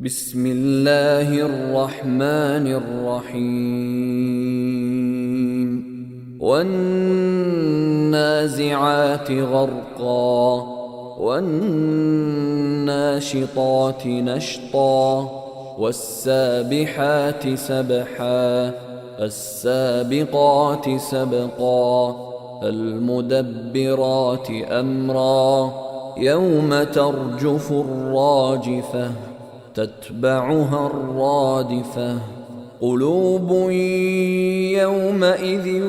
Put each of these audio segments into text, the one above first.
بسم الله الرحمن الرحيم والنازعات غرقا والناشطات نشطا والسابحات سبحا السابقات سبقا المدبرات أمرا يوم ترجف الراجفة تتبعها الرادفة قلوب يومئذ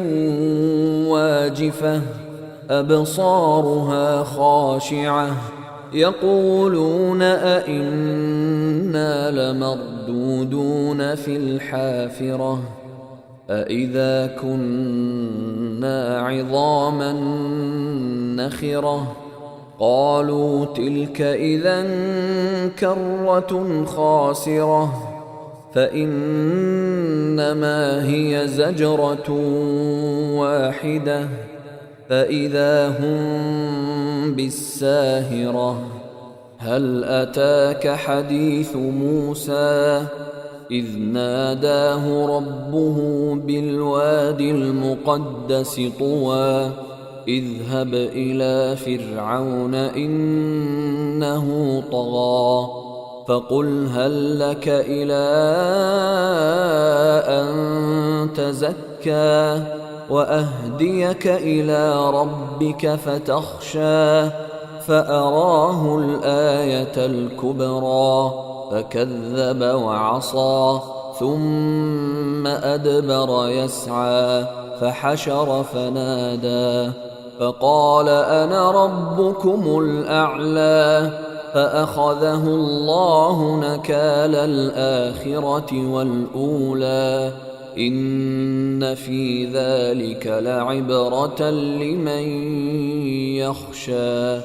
واجفة أبصارها خاشعة يقولون أئنا لمردودون في الحافرة أئذا كنا عظاما نخرة قالوا تلك إذا كرة خاسرة فإنما هي زجرة واحدة فإذا هم بالساهرة هل أتاك حديث موسى إذ ناداه ربه بالواد المقدس طوى اذهب إلى فرعون إنه طغى فقل هل لك إلى أن تزكى وأهديك إلى ربك فتخشى فأراه الآية الكبرى فكذب وعصى ثم أدبر يسعى فحشر فنادى فقال أنا ربكم الأعلى فأخذه الله نكال الآخرة والأولى إن في ذلك لعبرة لمن يخشى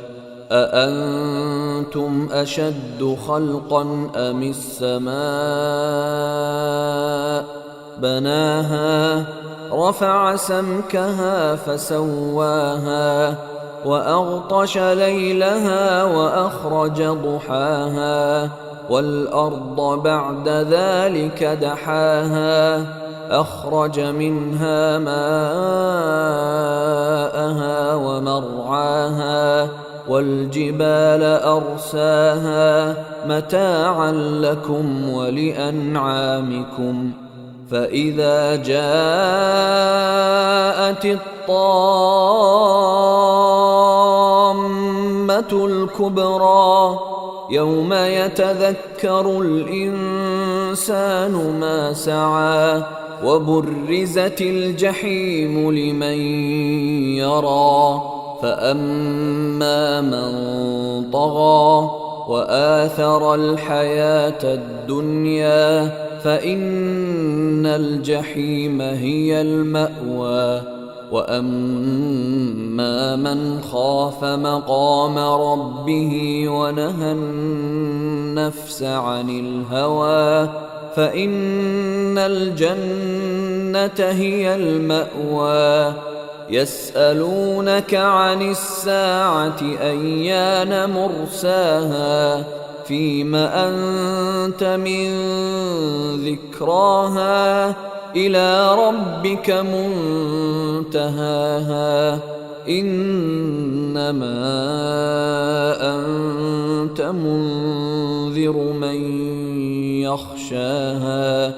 أأنتم أشد خلقا أم السماء بناها رفع سمكها فسواها وأغطش ليلها وأخرج ضحاها والأرض بعد ذلك دحاها أخرج منها ماءها ومرعاها والجبال أرساها متاعا لكم ولأنعامكم فإذا جاءت الطامة الكبرى يوم يتذكر الإنسان ما سعى وبرزت الجحيم لمن يرى فأما من طغى وآثر الحياة الدنيا فإن الجحيم هي المأوى وأما من خاف مقام ربه ونهى النفس عن الهوى فإن الجنة هي المأوى يسألونك عن الساعة أيان مرساها فيم أنت من ذكراها إلى ربك منتهاها إنما أنت منذر من يخشاها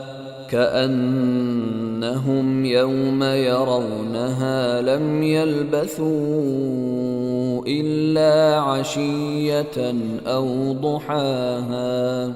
كأنهم يوم يرونها لم يلبثوا إلا عشية أو ضحاها